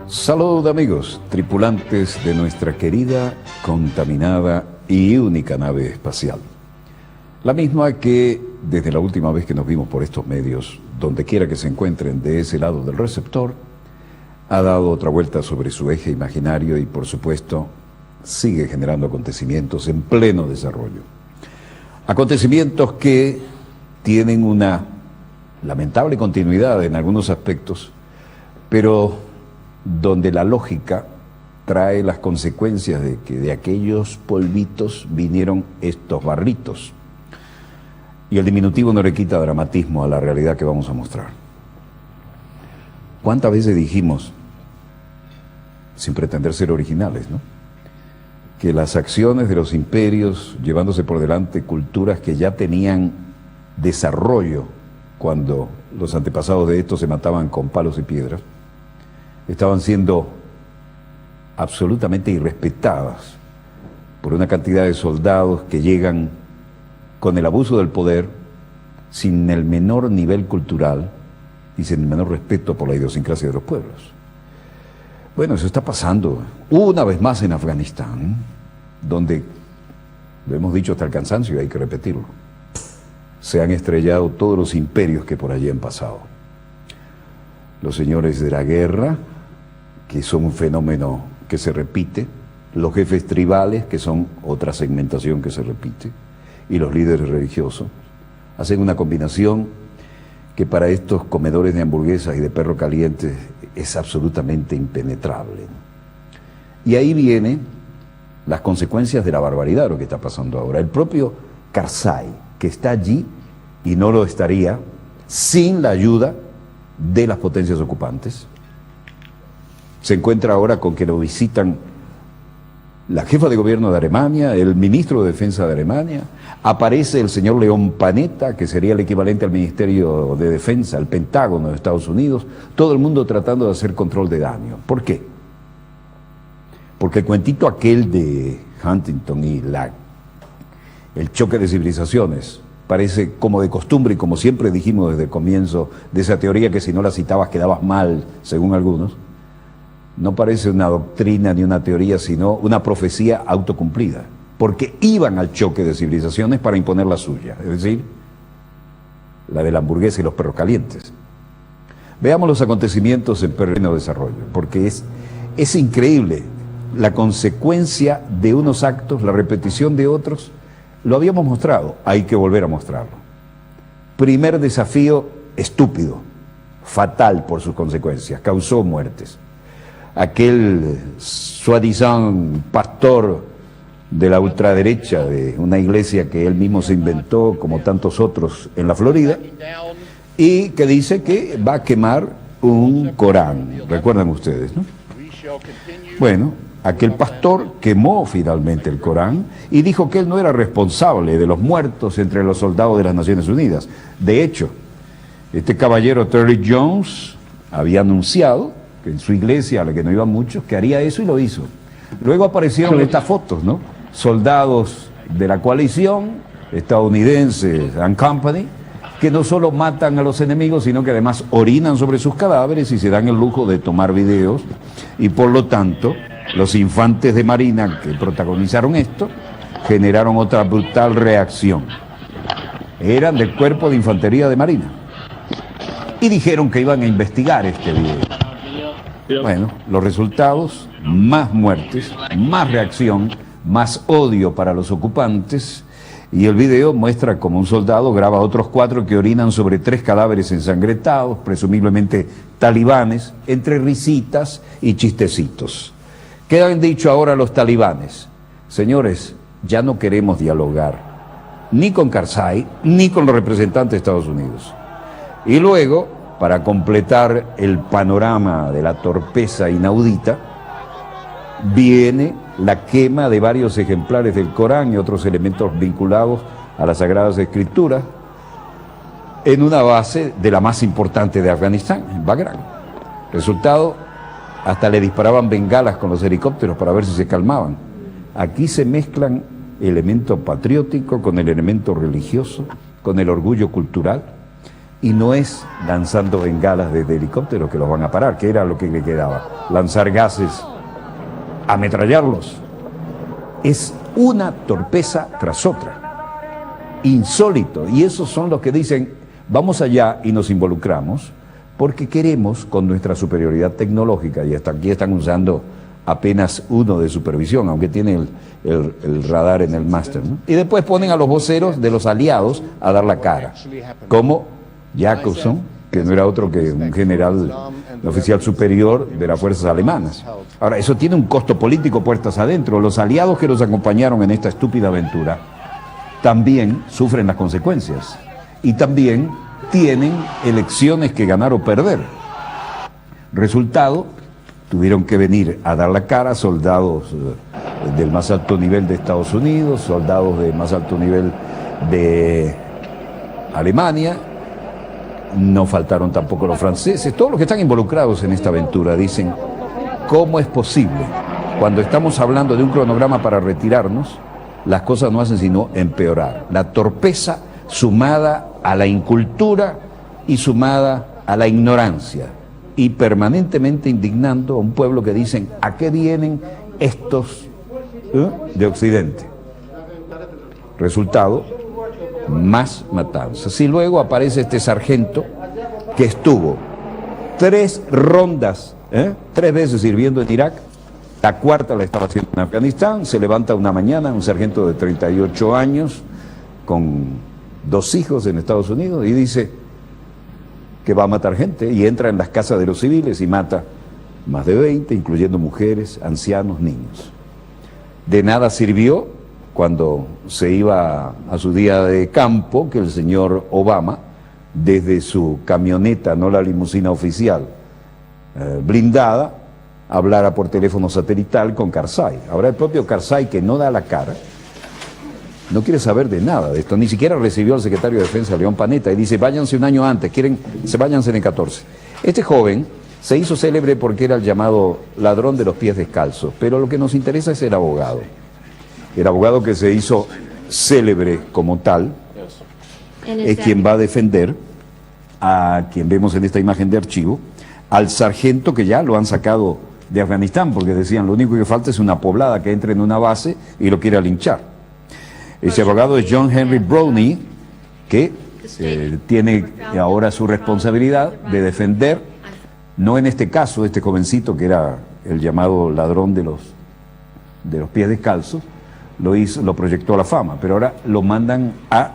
Salud amigos, tripulantes de nuestra querida, contaminada y única nave espacial. La misma que desde la última vez que nos vimos por estos medios, donde quiera que se encuentren de ese lado del receptor, ha dado otra vuelta sobre su eje imaginario y por supuesto sigue generando acontecimientos en pleno desarrollo. Acontecimientos que tienen una lamentable continuidad en algunos aspectos, pero donde la lógica trae las consecuencias de que de aquellos polvitos vinieron estos barritos. Y el diminutivo no le quita dramatismo a la realidad que vamos a mostrar. ¿Cuántas veces dijimos, sin pretender ser originales, ¿no?, que las acciones de los imperios, llevándose por delante culturas que ya tenían desarrollo cuando los antepasados de estos se mataban con palos y piedras, estaban siendo absolutamente irrespetadas por una cantidad de soldados que llegan con el abuso del poder, sin el menor nivel cultural y sin el menor respeto por la idiosincrasia de los pueblos? Bueno, eso está pasando una vez más en Afganistán, donde, lo hemos dicho hasta el cansancio y hay que repetirlo, se han estrellado todos los imperios que por allí han pasado. Los señores de la guerra, que son un fenómeno que se repite, los jefes tribales, que son otra segmentación que se repite, y los líderes religiosos, hacen una combinación que para estos comedores de hamburguesas y de perro caliente es absolutamente impenetrable. Y ahí vienen las consecuencias de la barbaridad de lo que está pasando ahora. El propio Karzai, que está allí y no lo estaría sin la ayuda de las potencias ocupantes, se encuentra ahora con que lo visitan la jefa de gobierno de Alemania, el ministro de Defensa de Alemania, aparece el señor León Panetta, que sería el equivalente al Ministerio de Defensa, el Pentágono de Estados Unidos, todo el mundo tratando de hacer control de daño. ¿Por qué? Porque el cuentito aquel de Huntington y el choque de civilizaciones parece como de costumbre y como siempre dijimos desde el comienzo de esa teoría, que si no la citabas quedabas mal, según algunos. No parece una doctrina ni una teoría, sino una profecía autocumplida, porque iban al choque de civilizaciones para imponer la suya, es decir, la de la hamburguesa y los perros calientes. Veamos los acontecimientos en pleno desarrollo, porque es increíble la consecuencia de unos actos, la repetición de otros. Lo habíamos mostrado, hay que volver a mostrarlo. Primer desafío estúpido, fatal por sus consecuencias, causó muertes. Aquel soi-disant pastor de la ultraderecha de una iglesia que él mismo se inventó, como tantos otros en la Florida, y que dice que va a quemar un Corán. ¿Recuerdan ustedes, no? Bueno, aquel pastor quemó finalmente el Corán y dijo que él no era responsable de los muertos entre los soldados de las Naciones Unidas. De hecho, este caballero Terry Jones había anunciado que en su iglesia, a la que no iban muchos, que haría eso y lo hizo. Luego aparecieron estas fotos, ¿no? Soldados de la coalición estadounidense and Company, que no solo matan a los enemigos, sino que además orinan sobre sus cadáveres y se dan el lujo de tomar videos, y por lo tanto los infantes de marina que protagonizaron esto generaron otra brutal reacción. Eran del cuerpo de infantería de marina y dijeron que iban a investigar este video. Bueno, los resultados: más muertes, más reacción, más odio para los ocupantes, y el video muestra como un soldado graba a otros 4 que orinan sobre 3 cadáveres ensangrentados, presumiblemente talibanes, entre risitas y chistecitos. ¿Qué han dicho ahora los talibanes? Señores, ya no queremos dialogar ni con Karzai ni con los representantes de Estados Unidos. Y luego, para completar el panorama de la torpeza inaudita, viene la quema de varios ejemplares del Corán y otros elementos vinculados a las Sagradas Escrituras en una base de la más importante de Afganistán, en Bagrán. Resultado, hasta le disparaban bengalas con los helicópteros para ver si se calmaban. Aquí se mezclan el elemento patriótico con el elemento religioso, con el orgullo cultural, y no es lanzando bengalas desde helicópteros que los van a parar, que era lo que le quedaba, lanzar gases, ametrallarlos. Es una torpeza tras otra, insólito, y esos son los que dicen, vamos allá y nos involucramos, porque queremos, con nuestra superioridad tecnológica, y hasta aquí están usando apenas uno de supervisión, aunque tiene el radar en el máster, ¿no? Y después ponen a los voceros de los aliados a dar la cara, como Jacobson, que no era otro que un general, un oficial superior de las fuerzas alemanas. Ahora, eso tiene un costo político puertas adentro. Los aliados que los acompañaron en esta estúpida aventura también sufren las consecuencias y también tienen elecciones que ganar o perder. Resultado, tuvieron que venir a dar la cara soldados del más alto nivel de Estados Unidos, soldados del más alto nivel de Alemania, no faltaron tampoco los franceses, todos los que están involucrados en esta aventura dicen, ¿cómo es posible? Cuando estamos hablando de un cronograma para retirarnos, las cosas no hacen sino empeorar. La torpeza sumada a la incultura y sumada a la ignorancia, y permanentemente indignando a un pueblo que dicen, ¿a qué vienen estos de Occidente? Resultado, más matanzas. Y luego aparece este sargento que estuvo 3 rondas, 3 veces sirviendo en Irak, la cuarta la estaba haciendo en Afganistán, se levanta una mañana, un sargento de 38 años, con 2 hijos en Estados Unidos, y dice que va a matar gente, y entra en las casas de los civiles y mata más de 20, incluyendo mujeres, ancianos, niños. De nada sirvió cuando se iba a su día de campo que el señor Obama, desde su camioneta, no la limusina oficial, blindada, hablara por teléfono satelital con Karzai. Ahora el propio Karzai, que no da la cara, no quiere saber de nada de esto, ni siquiera recibió al secretario de Defensa, León Panetta, y dice, váyanse un año antes, váyanse en el 14. Este joven se hizo célebre porque era el llamado ladrón de los pies descalzos, pero lo que nos interesa es el abogado. El abogado que se hizo célebre como tal es quien va a defender a quien vemos en esta imagen de archivo, al sargento que ya lo han sacado de Afganistán, porque decían, lo único que falta es una poblada que entre en una base y lo quiera linchar. Ese abogado es John Henry Brownie, que tiene ahora su responsabilidad de defender, no en este caso, este jovencito que era el llamado ladrón de los pies descalzos, lo proyectó a la fama, pero ahora lo mandan a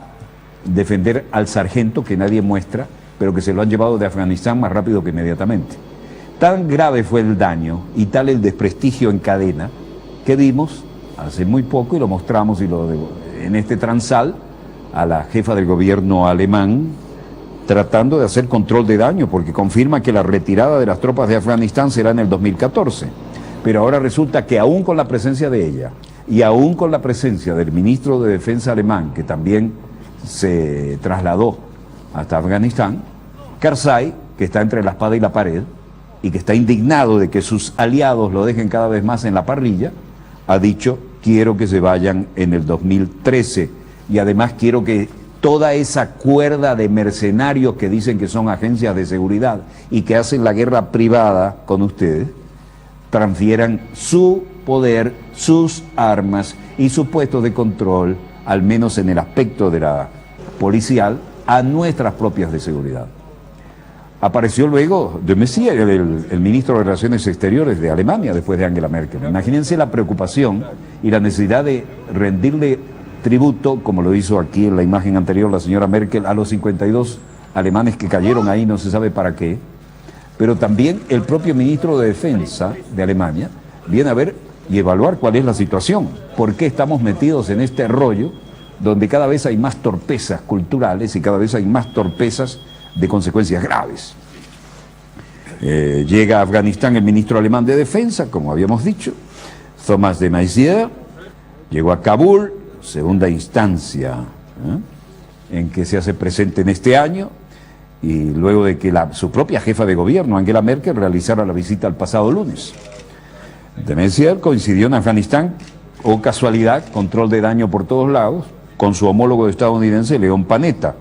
defender al sargento que nadie muestra, pero que se lo han llevado de Afganistán más rápido que inmediatamente. Tan grave fue el daño y tal el desprestigio en cadena que vimos hace muy poco, y lo mostramos en este transal, a la jefa del gobierno alemán tratando de hacer control de daño, porque confirma que la retirada de las tropas de Afganistán será en el 2014. Pero ahora resulta que aún con la presencia de ella y aún con la presencia del ministro de Defensa alemán, que también se trasladó hasta Afganistán, Karzai, que está entre la espada y la pared y que está indignado de que sus aliados lo dejen cada vez más en la parrilla, ha dicho, quiero que se vayan en el 2013 y además quiero que toda esa cuerda de mercenarios que dicen que son agencias de seguridad y que hacen la guerra privada con ustedes, transfieran su poder, sus armas y su puesto de control, al menos en el aspecto de la policial, a nuestras propias de seguridad. Apareció luego de Maizière, el ministro de Relaciones Exteriores de Alemania, después de Angela Merkel. Imagínense la preocupación y la necesidad de rendirle tributo, como lo hizo aquí en la imagen anterior la señora Merkel, a los 52 alemanes que cayeron ahí, no se sabe para qué, pero también el propio ministro de Defensa de Alemania viene a ver y evaluar cuál es la situación, por qué estamos metidos en este rollo donde cada vez hay más torpezas culturales y cada vez hay más torpezas de consecuencias graves. Llega a Afganistán el ministro alemán de Defensa, como habíamos dicho, Thomas de Maizière, llegó a Kabul, segunda instancia en que se hace presente en este año, y luego de que su propia jefa de gobierno, Angela Merkel, realizara la visita el pasado lunes. De Maizière coincidió en Afganistán, o casualidad, control de daño por todos lados, con su homólogo estadounidense, Leon Panetta,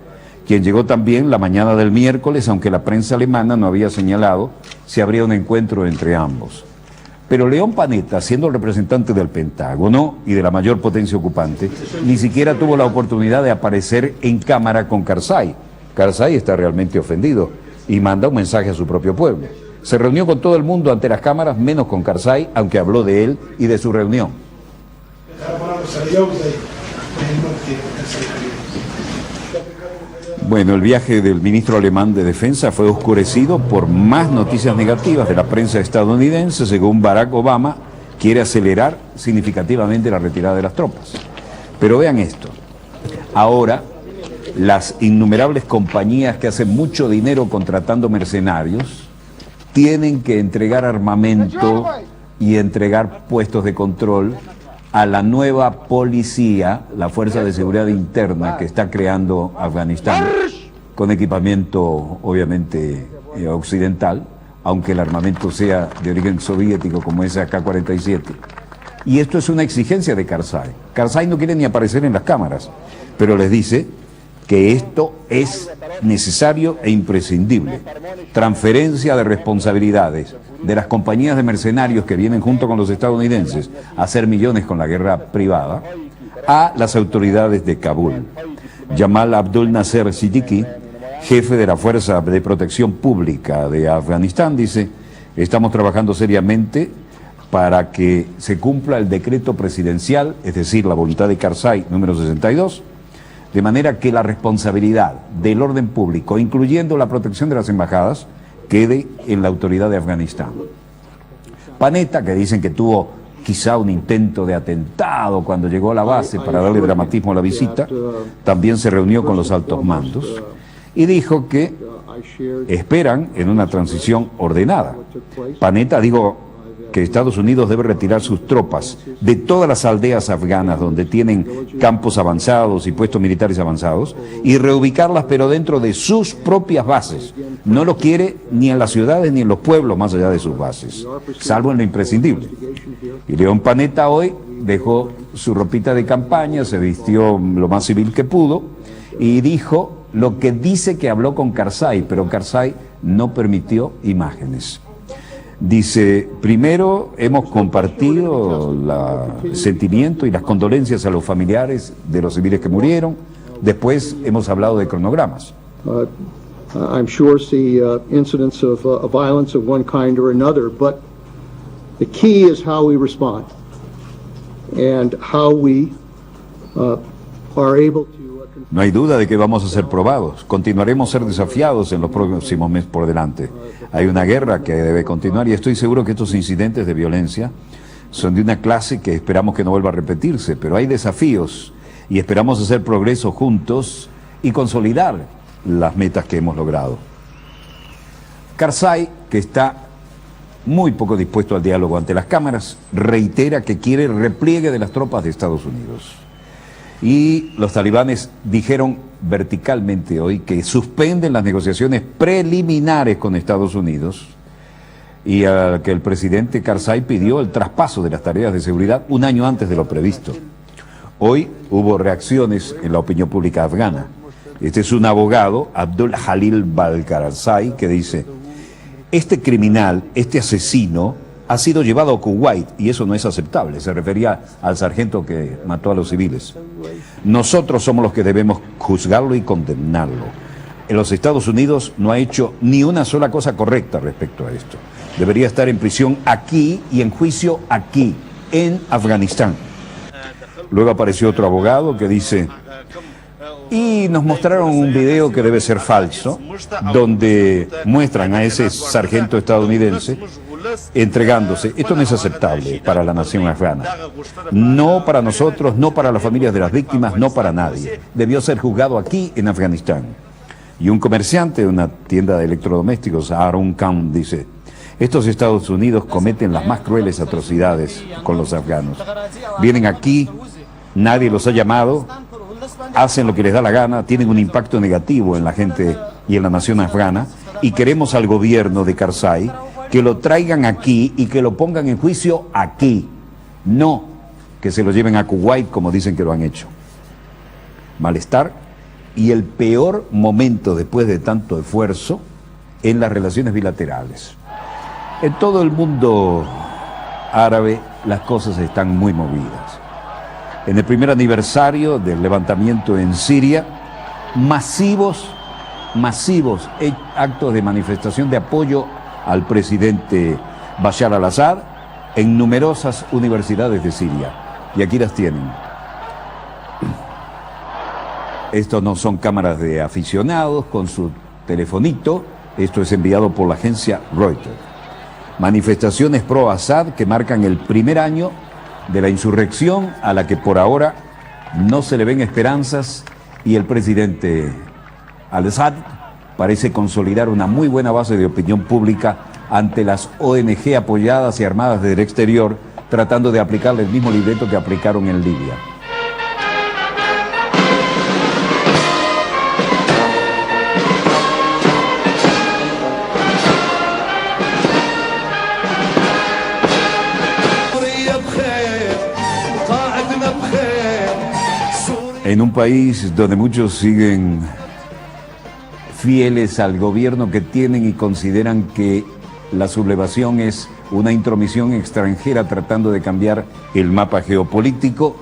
quien llegó también la mañana del miércoles, aunque la prensa alemana no había señalado si habría un encuentro entre ambos. Pero Leon Panetta, siendo el representante del Pentágono y de la mayor potencia ocupante, ni siquiera tuvo la oportunidad de aparecer en cámara con Karzai. Karzai está realmente ofendido y manda un mensaje a su propio pueblo. Se reunió con todo el mundo ante las cámaras, menos con Karzai, aunque habló de él y de su reunión. Bueno, el viaje del ministro alemán de Defensa fue oscurecido por más noticias negativas de la prensa estadounidense. Según Barack Obama, quiere acelerar significativamente la retirada de las tropas. Pero vean esto, ahora las innumerables compañías que hacen mucho dinero contratando mercenarios tienen que entregar armamento y entregar puestos de control a la nueva policía, la Fuerza de Seguridad Interna que está creando Afganistán, con equipamiento obviamente occidental, aunque el armamento sea de origen soviético como ese AK-47. Y esto es una exigencia de Karzai. Karzai no quiere ni aparecer en las cámaras, pero les dice que esto es necesario e imprescindible. Transferencia de responsabilidades de las compañías de mercenarios que vienen junto con los estadounidenses a hacer millones con la guerra privada a las autoridades de Kabul. Jamal Abdul Nasser Siddiqui, jefe de la Fuerza de Protección Pública de Afganistán, dice: estamos trabajando seriamente para que se cumpla el decreto presidencial, es decir, la voluntad de Karzai número 62, de manera que la responsabilidad del orden público, incluyendo la protección de las embajadas, quede en la autoridad de Afganistán. Panetta, que dicen que tuvo quizá un intento de atentado cuando llegó a la base para darle dramatismo a la visita, también se reunió con los altos mandos y dijo que esperan en una transición ordenada. Panetta dijo que Estados Unidos debe retirar sus tropas de todas las aldeas afganas donde tienen campos avanzados y puestos militares avanzados y reubicarlas, pero dentro de sus propias bases. No lo quiere ni en las ciudades ni en los pueblos más allá de sus bases, salvo en lo imprescindible. Y Leon Panetta hoy dejó su ropita de campaña, se vistió lo más civil que pudo y dijo lo que dice que habló con Karzai, pero Karzai no permitió imágenes. Dice: primero hemos compartido el sentimiento y las condolencias a los familiares de los civiles que murieron, después hemos hablado de cronogramas. I'm sure see incidents of violence of one kind or another, but the key is how we respond and how we are able to... No hay duda de que vamos a ser probados. Continuaremos a ser desafiados en los próximos meses por delante. Hay una guerra que debe continuar y estoy seguro que estos incidentes de violencia son de una clase que esperamos que no vuelva a repetirse, pero hay desafíos y esperamos hacer progreso juntos y consolidar las metas que hemos logrado. Karzai, que está muy poco dispuesto al diálogo ante las cámaras, reitera que quiere el repliegue de las tropas de Estados Unidos. Y los talibanes dijeron verticalmente hoy que suspenden las negociaciones preliminares con Estados Unidos y que el presidente Karzai pidió el traspaso de las tareas de seguridad un año antes de lo previsto. Hoy hubo reacciones en la opinión pública afgana. Este es un abogado, Abdul Jalil Balkarzai, que dice: este criminal, este asesino, ha sido llevado a Kuwait y eso no es aceptable. Se refería al sargento que mató a los civiles. Nosotros somos los que debemos juzgarlo y condenarlo. En los Estados Unidos no ha hecho ni una sola cosa correcta respecto a esto. Debería estar en prisión aquí y en juicio aquí, en Afganistán. Luego apareció otro abogado que dice: y nos mostraron un video que debe ser falso, donde muestran a ese sargento estadounidense entregándose. Esto no es aceptable para la nación afgana. No para nosotros, no para las familias de las víctimas, no para nadie. Debió ser juzgado aquí en Afganistán. Y un comerciante de una tienda de electrodomésticos, Aaron Khan, dice: estos Estados Unidos cometen las más crueles atrocidades con los afganos. Vienen aquí, nadie los ha llamado, hacen lo que les da la gana, tienen un impacto negativo en la gente y en la nación afgana, y queremos al gobierno de Karzai que lo traigan aquí y que lo pongan en juicio aquí, no que se lo lleven a Kuwait como dicen que lo han hecho. Malestar y el peor momento después de tanto esfuerzo en las relaciones bilaterales. En todo el mundo árabe las cosas están muy movidas. En el primer aniversario del levantamiento en Siria, masivos actos de manifestación de apoyo al presidente Bashar al-Assad en numerosas universidades de Siria. Y aquí las tienen. Estos no son cámaras de aficionados con su telefonito, esto es enviado por la agencia Reuters. Manifestaciones pro Assad que marcan el primer año de la insurrección a la que por ahora no se le ven esperanzas y el presidente al-Assad parece consolidar una muy buena base de opinión pública ante las ONG apoyadas y armadas del exterior, tratando de aplicarle el mismo libreto que aplicaron en Libia. En un país donde muchos siguen fieles al gobierno que tienen y consideran que la sublevación es una intromisión extranjera tratando de cambiar el mapa geopolítico,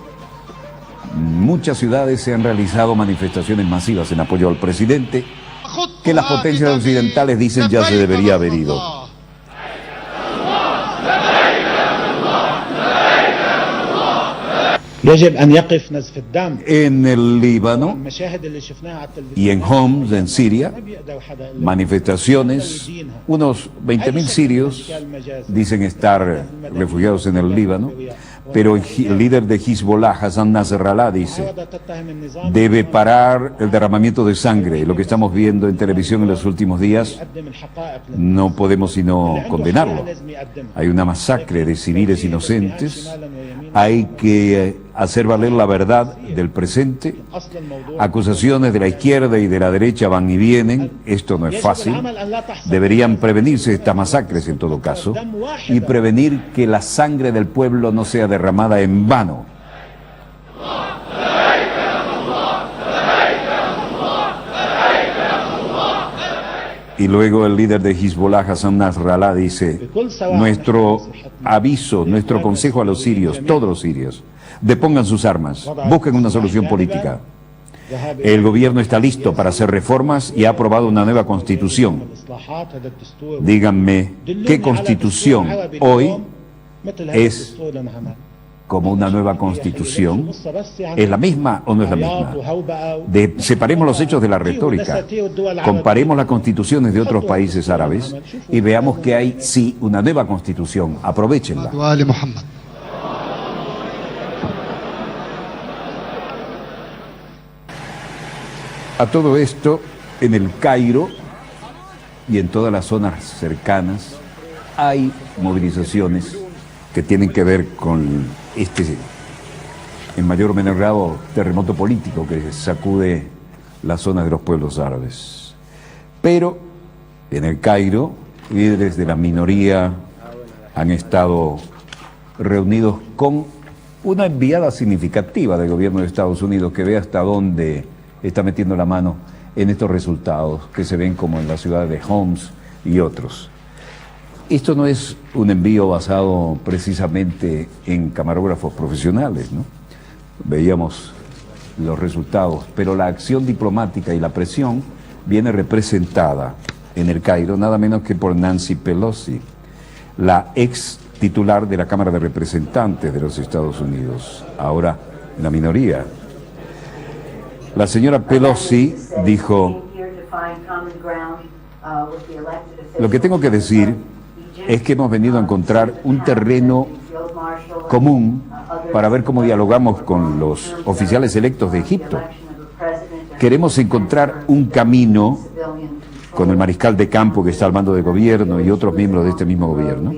muchas ciudades se han realizado manifestaciones masivas en apoyo al presidente, que las potencias occidentales dicen ya se debería haber ido. En el Líbano y en Homs, en Siria, manifestaciones, unos 20.000 sirios dicen estar refugiados en el Líbano, pero el líder de Hezbollah, Hassan Nasrallah, dice, debe parar el derramamiento de sangre. Lo que estamos viendo en televisión en los últimos días, no podemos sino condenarlo. Hay una masacre de civiles inocentes, hay que hacer valer la verdad del presente. Acusaciones de la izquierda y de la derecha van y vienen, esto no es fácil. Deberían prevenirse estas masacres en todo caso y prevenir que la sangre del pueblo no sea derramada en vano. Y luego el líder de Hezbollah, Hassan Nasrallah, dice, nuestro aviso, nuestro consejo a los sirios, todos los sirios, depongan sus armas, busquen una solución política. El gobierno está listo para hacer reformas y ha aprobado una nueva constitución. Díganme, ¿qué constitución hoy es como una nueva constitución? ¿Es la misma o no es la misma? Separemos los hechos de la retórica, comparemos las constituciones de otros países árabes y veamos que hay sí una nueva constitución, aprovéchenla. A todo esto, en el Cairo y en todas las zonas cercanas hay movilizaciones que tienen que ver con en mayor o menor grado, terremoto político que sacude las zonas de los pueblos árabes. Pero en el Cairo, líderes de la minoría han estado reunidos con una enviada significativa del gobierno de Estados Unidos que ve hasta dónde está metiendo la mano en estos resultados que se ven como en la ciudad de Homs y otros. Esto no es un envío basado precisamente en camarógrafos profesionales, ¿no? Veíamos los resultados, pero la acción diplomática y la presión viene representada en el Cairo nada menos que por Nancy Pelosi, la ex titular de la Cámara de Representantes de los Estados Unidos, ahora en la minoría. La señora Pelosi dijo, lo que tengo que decir es que hemos venido a encontrar un terreno común para ver cómo dialogamos con los oficiales electos de Egipto. Queremos encontrar un camino con el mariscal de campo que está al mando del gobierno y otros miembros de este mismo gobierno,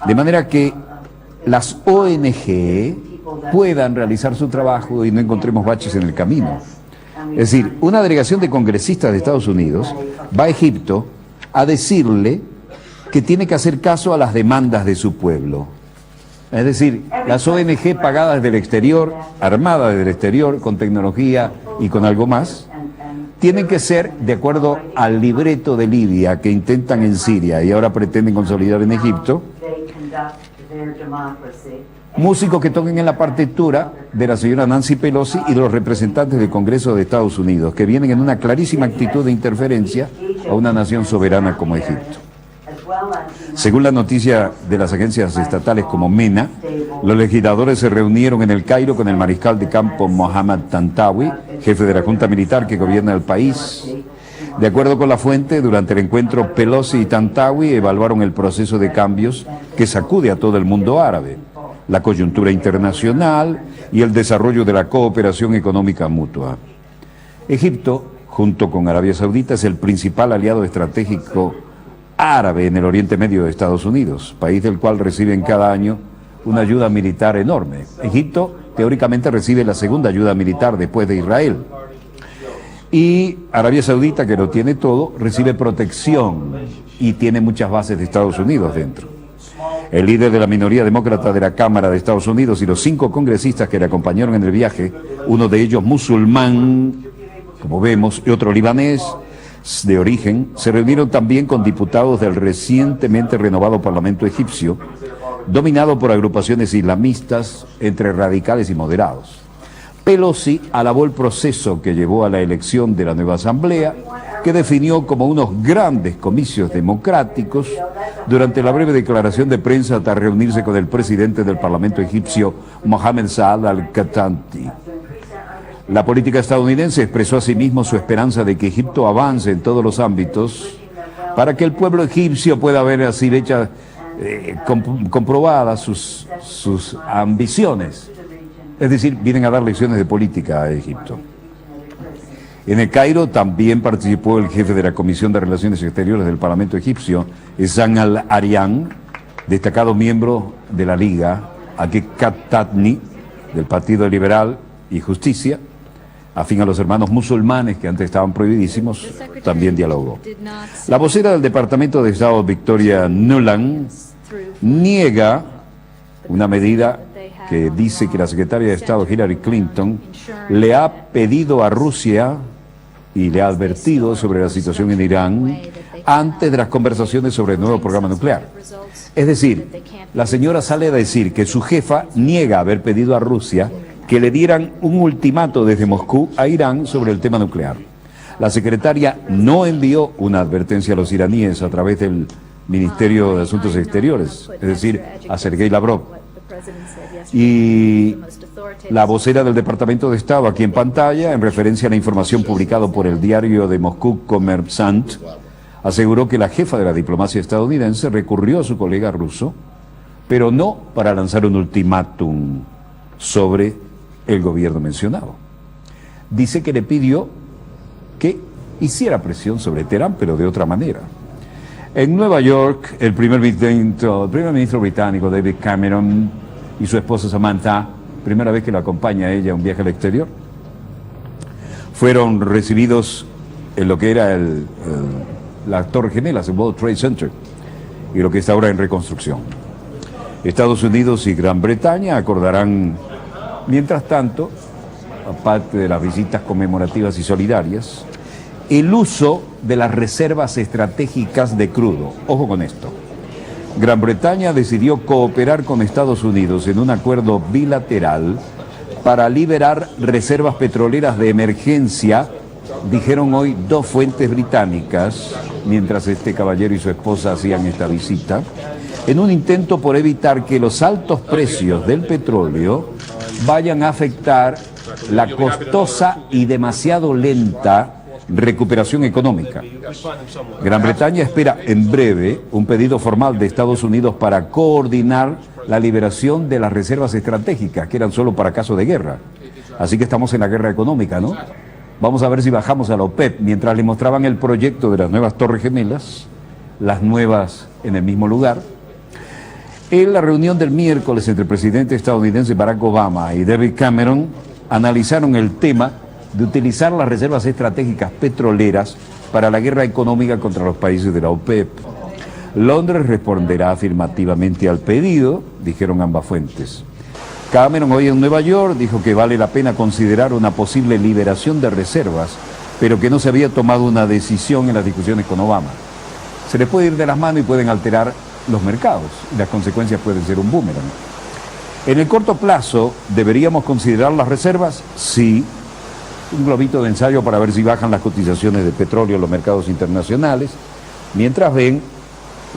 de manera que las ONG puedan realizar su trabajo y no encontremos baches en el camino. Es decir, una delegación de congresistas de Estados Unidos va a Egipto a decirle que tiene que hacer caso a las demandas de su pueblo. Es decir, las ONG pagadas del exterior, armadas del exterior, con tecnología y con algo más, tienen que ser de acuerdo al libreto de Libia que intentan en Siria y ahora pretenden consolidar en Egipto, músicos que toquen en la partitura de la señora Nancy Pelosi y de los representantes del Congreso de Estados Unidos, que vienen en una clarísima actitud de interferencia a una nación soberana como Egipto. Según la noticia de las agencias estatales como MENA, los legisladores se reunieron en el Cairo con el mariscal de campo Mohammad Tantawi, jefe de la Junta Militar que gobierna el país. De acuerdo con la fuente, durante el encuentro Pelosi y Tantawi evaluaron el proceso de cambios que sacude a todo el mundo árabe, la coyuntura internacional y el desarrollo de la cooperación económica mutua. Egipto, junto con Arabia Saudita, es el principal aliado estratégico árabe en el Oriente Medio de Estados Unidos, país del cual reciben cada año una ayuda militar enorme. Egipto teóricamente recibe la segunda ayuda militar después de Israel. Y Arabia Saudita, que lo tiene todo, recibe protección y tiene muchas bases de Estados Unidos dentro. El líder de la minoría demócrata de la Cámara de Estados Unidos y los 5 congresistas que le acompañaron en el viaje, uno de ellos musulmán, como vemos, y otro libanés de origen, se reunieron también con diputados del recientemente renovado Parlamento egipcio, dominado por agrupaciones islamistas entre radicales y moderados. Pelosi alabó el proceso que llevó a la elección de la nueva asamblea, que definió como unos grandes comicios democráticos, durante la breve declaración de prensa tras reunirse con el presidente del Parlamento egipcio, Mohamed Saad al-Khatami. La política estadounidense expresó asimismo su esperanza de que Egipto avance en todos los ámbitos para que el pueblo egipcio pueda ver así hechas comprobadas sus ambiciones. Es decir, vienen a dar lecciones de política a Egipto. En el Cairo también participó el jefe de la Comisión de Relaciones Exteriores del Parlamento egipcio, Ehsan al-Arian, destacado miembro de la Liga, Akik Katani, del Partido Liberal y Justicia, afín a los hermanos musulmanes que antes estaban prohibidísimos, también dialogó. La vocera del Departamento de Estado, Victoria Nuland, niega una medida que dice que la secretaria de Estado Hillary Clinton le ha pedido a Rusia y le ha advertido sobre la situación en Irán antes de las conversaciones sobre el nuevo programa nuclear. Es decir, la señora sale a decir que su jefa niega haber pedido a Rusia que le dieran un ultimato desde Moscú a Irán sobre el tema nuclear. La secretaria no envió una advertencia a los iraníes a través del Ministerio de Asuntos Exteriores, es decir, a Sergei Lavrov. Y la vocera del Departamento de Estado, aquí en pantalla, en referencia a la información publicada por el diario de Moscú Kommersant, aseguró que la jefa de la diplomacia estadounidense recurrió a su colega ruso, pero no para lanzar un ultimátum sobre el gobierno mencionado. Dice que le pidió que hiciera presión sobre Teherán, pero de otra manera. En Nueva York, el primer ministro británico David Cameron y su esposa Samantha, primera vez que la acompaña a ella a un viaje al exterior, fueron recibidos en lo que era las Torres Gemelas, el World Trade Center, y lo que está ahora en reconstrucción. Estados Unidos y Gran Bretaña acordarán, mientras tanto, aparte de las visitas conmemorativas y solidarias, el uso de las reservas estratégicas de crudo. Ojo con esto. Gran Bretaña decidió cooperar con Estados Unidos en un acuerdo bilateral para liberar reservas petroleras de emergencia, dijeron hoy 2 fuentes británicas, mientras este caballero y su esposa hacían esta visita, en un intento por evitar que los altos precios del petróleo vayan a afectar la costosa y demasiado lenta recuperación económica. Gran Bretaña espera en breve un pedido formal de Estados Unidos para coordinar la liberación de las reservas estratégicas, que eran solo para caso de guerra. Así que estamos en la guerra económica, ¿no? Vamos a ver si bajamos a la OPEP. Mientras le mostraban el proyecto de las nuevas Torres Gemelas, las nuevas en el mismo lugar, en la reunión del miércoles entre el presidente estadounidense Barack Obama y David Cameron, analizaron el tema de utilizar las reservas estratégicas petroleras para la guerra económica contra los países de la OPEP. Londres responderá afirmativamente al pedido, dijeron ambas fuentes. Cameron hoy en Nueva York dijo que vale la pena considerar una posible liberación de reservas, pero que no se había tomado una decisión en las discusiones con Obama. Se les puede ir de las manos y pueden alterar los mercados, y las consecuencias pueden ser un boomerang. En el corto plazo, ¿deberíamos considerar las reservas? Sí. Un globito de ensayo para ver si bajan las cotizaciones de petróleo en los mercados internacionales, mientras ven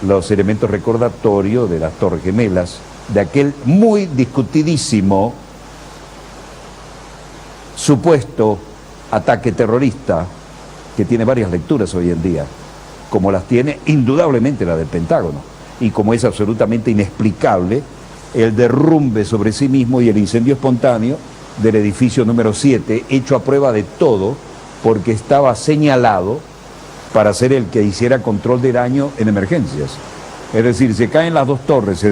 los elementos recordatorios de las Torres Gemelas, de aquel muy discutidísimo supuesto ataque terrorista que tiene varias lecturas hoy en día, como las tiene indudablemente la del Pentágono, y como es absolutamente inexplicable el derrumbe sobre sí mismo y el incendio espontáneo del edificio número 7, hecho a prueba de todo, porque estaba señalado para ser el que hiciera control de daño en emergencias. Es decir, se caen las dos torres,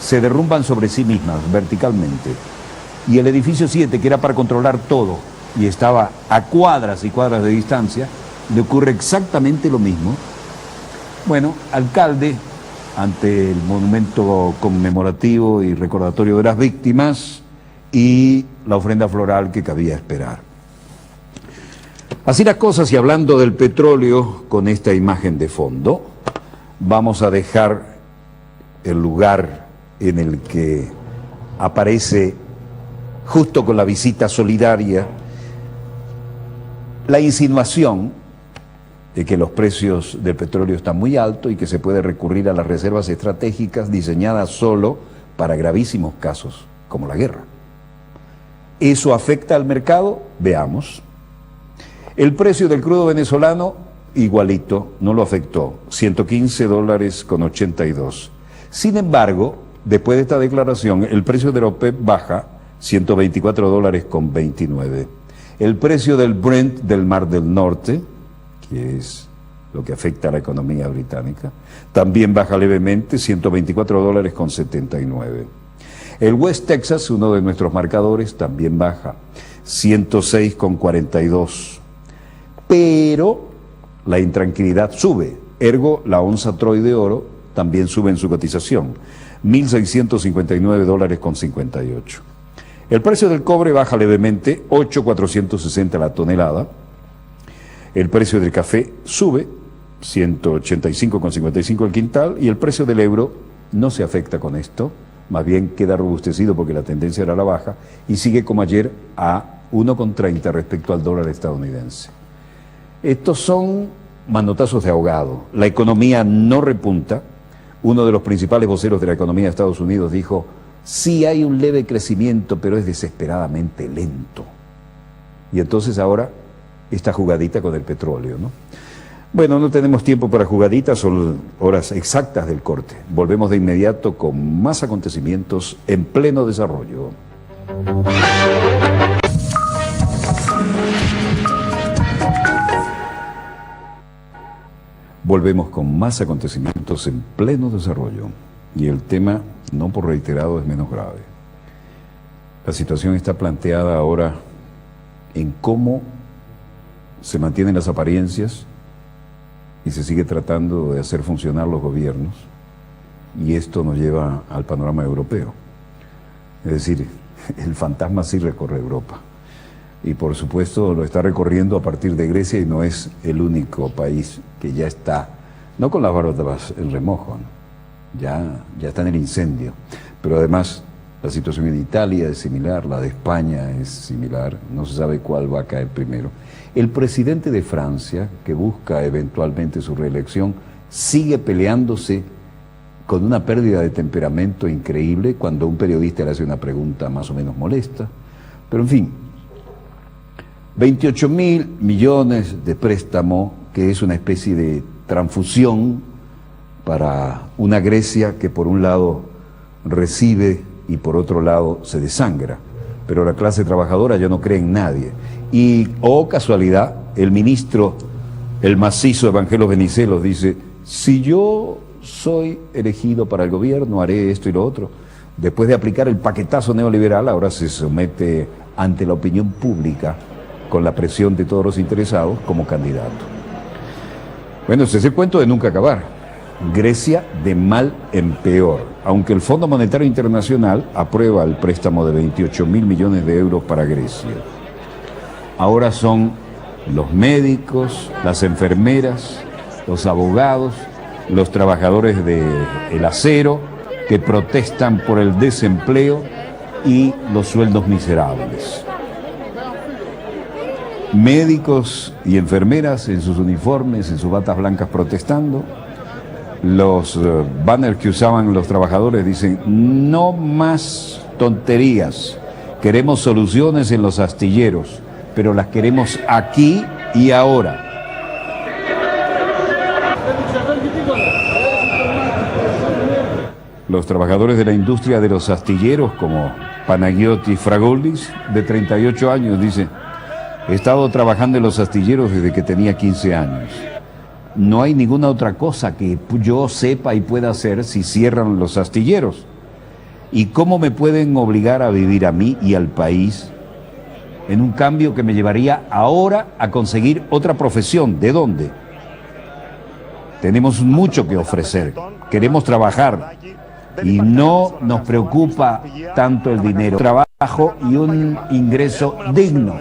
se derrumban sobre sí mismas verticalmente. Y el edificio 7, que era para controlar todo, y estaba a cuadras y cuadras de distancia, le ocurre exactamente lo mismo. Bueno, alcalde, ante el monumento conmemorativo y recordatorio de las víctimas y la ofrenda floral que cabía esperar. Así las cosas, y hablando del petróleo con esta imagen de fondo, vamos a dejar el lugar en el que aparece, justo con la visita solidaria, la insinuación de que los precios del petróleo están muy altos y que se puede recurrir a las reservas estratégicas diseñadas solo para gravísimos casos como la guerra. ¿Eso afecta al mercado? Veamos. El precio del crudo venezolano, igualito, no lo afectó, $115.82. Sin embargo, después de esta declaración, el precio de la OPEP baja $124.29. El precio del Brent del Mar del Norte, que es lo que afecta a la economía británica, también baja levemente, $124.79. El West Texas, uno de nuestros marcadores, también baja, 106,42. Pero la intranquilidad sube, ergo la onza Troy de oro también sube en su cotización, $1,659,58. El precio del cobre baja levemente, 8,460 la tonelada. El precio del café sube, 185,55 el quintal, y el precio del euro no se afecta con esto, más bien queda robustecido porque la tendencia era a la baja, y sigue como ayer a 1,30 respecto al dólar estadounidense. Estos son manotazos de ahogado. La economía no repunta. Uno de los principales voceros de la economía de Estados Unidos dijo, sí hay un leve crecimiento, pero es desesperadamente lento. Y entonces ahora, esta jugadita con el petróleo, ¿no? Bueno, no tenemos tiempo para jugaditas, son horas exactas del corte. Volvemos de inmediato con más acontecimientos en pleno desarrollo. Volvemos con más acontecimientos en pleno desarrollo. Y el tema, no por reiterado, es menos grave. La situación está planteada ahora en cómo se mantienen las apariencias y se sigue tratando de hacer funcionar los gobiernos, y esto nos lleva al panorama europeo. Es decir, el fantasma sí recorre Europa, y por supuesto lo está recorriendo a partir de Grecia, y no es el único país que ya está, no con las barbas en remojo, ¿no? ya está en el incendio, pero además la situación en Italia es similar, la de España es similar, no se sabe cuál va a caer primero. El presidente de Francia, que busca eventualmente su reelección, sigue peleándose con una pérdida de temperamento increíble cuando un periodista le hace una pregunta más o menos molesta. Pero en fin, 28.000 millones de préstamo, que es una especie de transfusión para una Grecia que por un lado recibe y por otro lado se desangra. Pero la clase trabajadora ya no cree en nadie. Y, oh casualidad, el ministro, el macizo Evangelos Venizelos, dice, si yo soy elegido para el gobierno, haré esto y lo otro. Después de aplicar el paquetazo neoliberal, ahora se somete ante la opinión pública con la presión de todos los interesados, como candidato. Bueno, ese es el cuento de nunca acabar. Grecia de mal en peor, aunque el Fondo Monetario Internacional aprueba el préstamo de 28.000 millones de euros para Grecia. Ahora son los médicos, las enfermeras, los abogados, los trabajadores del acero que protestan por el desempleo y los sueldos miserables. Médicos y enfermeras en sus uniformes, en sus batas blancas protestando. Los banners que usaban los trabajadores dicen: no más tonterías, queremos soluciones en los astilleros, pero las queremos aquí y ahora. Los trabajadores de la industria de los astilleros, como Panagiotis Fragolis, de 38 años, dice: he estado trabajando en los astilleros desde que tenía 15 años. No hay ninguna otra cosa que yo sepa y pueda hacer si cierran los astilleros. ¿Y cómo me pueden obligar a vivir a mí y al país en un cambio que me llevaría ahora a conseguir otra profesión? ¿De dónde? Tenemos mucho que ofrecer, queremos trabajar y no nos preocupa tanto el dinero. Trabajo y un ingreso digno.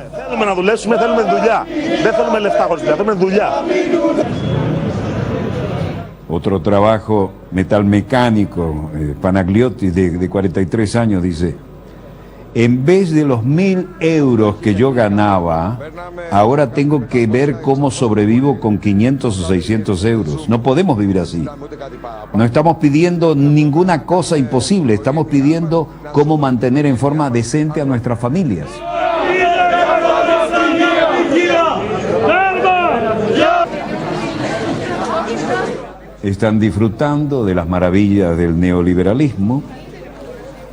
Otro trabajo metalmecánico, Panagliotis, de 43 años, dice: en vez de los 1.000 euros que yo ganaba, ahora tengo que ver cómo sobrevivo con 500 o 600 euros. No podemos vivir así. No estamos pidiendo ninguna cosa imposible, estamos pidiendo cómo mantener en forma decente a nuestras familias. Están disfrutando de las maravillas del neoliberalismo.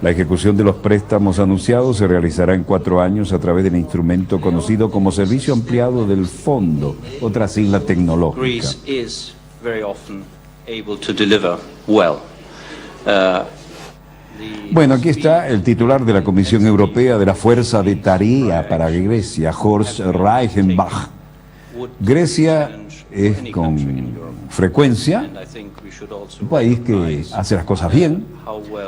La ejecución de los préstamos anunciados se realizará en 4 años a través del instrumento conocido como Servicio Ampliado del Fondo, otra sigla tecnológica. Greece is very often able to deliver well. Bueno, aquí está el titular de la Comisión Europea de la Fuerza de Tarea para Grecia, Horst Reichenbach. Grecia es con frecuencia un país que hace las cosas bien.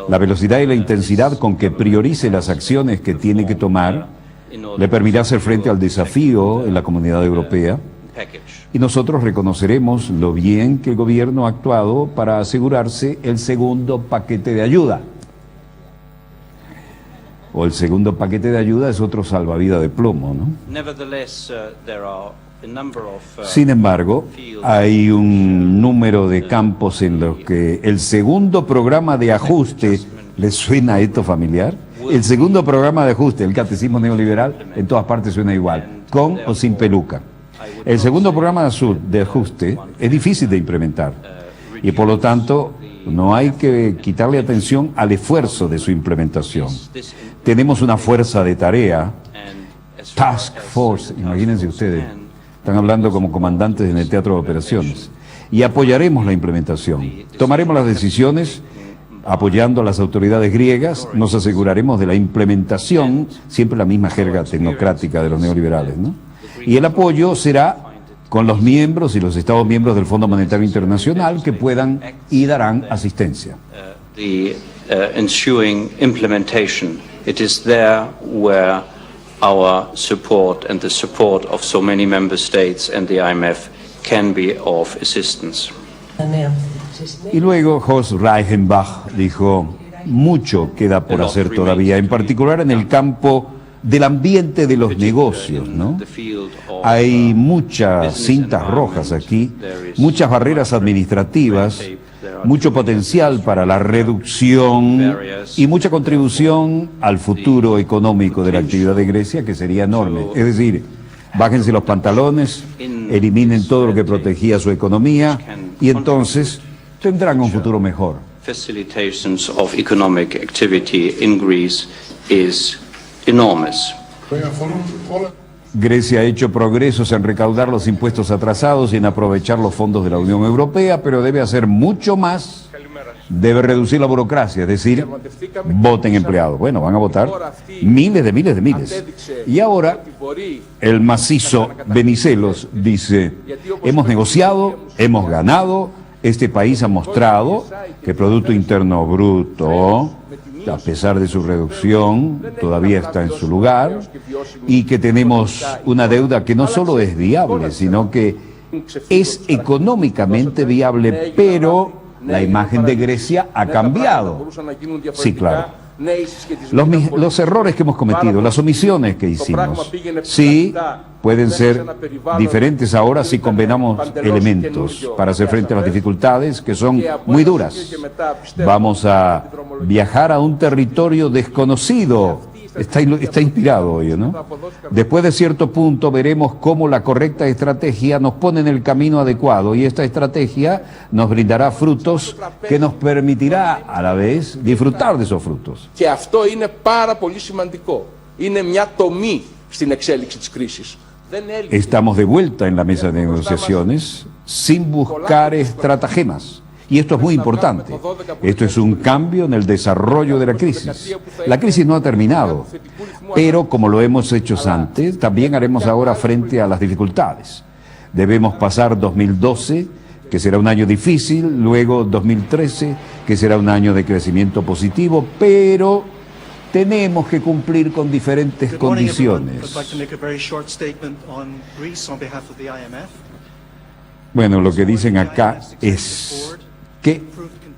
La velocidad y la intensidad con que priorice las acciones que tiene que tomar le permitirá hacer frente al desafío en la Comunidad Europea. Y nosotros reconoceremos lo bien que el gobierno ha actuado para asegurarse el segundo paquete de ayuda. O el segundo paquete de ayuda es otro salvavidas de plomo, ¿no? Sin embargo, hay un número de campos en los que el segundo programa de ajuste, ¿les suena esto familiar? El segundo programa de ajuste, el catecismo neoliberal, en todas partes suena igual, con o sin peluca. El segundo programa de ajuste es difícil de implementar y por lo tanto no hay que quitarle atención al esfuerzo de su implementación. Tenemos una fuerza de tarea, Task Force, imagínense ustedes. Están hablando como comandantes en el teatro de operaciones. Y apoyaremos la implementación. Tomaremos las decisiones apoyando a las autoridades griegas. Nos aseguraremos de la implementación, siempre la misma jerga tecnocrática de los neoliberales, ¿no? Y el apoyo será con los miembros y los Estados miembros del Fondo Monetario Internacional que puedan y darán asistencia. The ensuing implementation, it is there where our support and the support of so many member states and the IMF can be of assistance. Y luego Horst Reichenbach dijo: mucho queda por hacer todavía, en particular en el campo del ambiente de los negocios, ¿no? Hay muchas cintas rojas aquí, muchas barreras administrativas, mucho potencial para la reducción y mucha contribución al futuro económico de la actividad de Grecia, que sería enorme. Es decir, bájense los pantalones, eliminen todo lo que protegía su economía y entonces tendrán un futuro mejor. Facilitations of economic activity in Greece is enormous. Grecia ha hecho progresos en recaudar los impuestos atrasados y en aprovechar los fondos de la Unión Europea, pero debe hacer mucho más debe reducir la burocracia, es decir, voten empleados. Bueno, van a votar miles de miles. Y ahora el macizo Venizelos dice, hemos negociado, hemos ganado, este país ha mostrado que el Producto Interno Bruto, a pesar de su reducción, todavía está en su lugar, y que tenemos una deuda que no solo es viable, sino que es económicamente viable, pero la imagen de Grecia ha cambiado. Sí, claro. Los errores que hemos cometido, las omisiones que hicimos, sí, pueden ser diferentes ahora si combinamos elementos para hacer frente a las dificultades que son muy duras. Vamos a viajar a un territorio desconocido. Está inspirado hoy, ¿no? Después de cierto punto veremos cómo la correcta estrategia nos pone en el camino adecuado y esta estrategia nos brindará frutos que nos permitirá a la vez disfrutar de esos frutos. Και αυτό είναι πάρα πολύ σημαντικό. Είναι μια τομή στην εξέλιξη της κρίσης. Estamos de vuelta en la mesa de negociaciones sin buscar estratagemas. Y esto es muy importante. Esto es un cambio en el desarrollo de la crisis. La crisis no ha terminado, pero como lo hemos hecho antes, también haremos ahora frente a las dificultades. Debemos pasar 2012, que será un año difícil, luego 2013, que será un año de crecimiento positivo, pero tenemos que cumplir con diferentes condiciones. Bueno, lo que dicen acá es que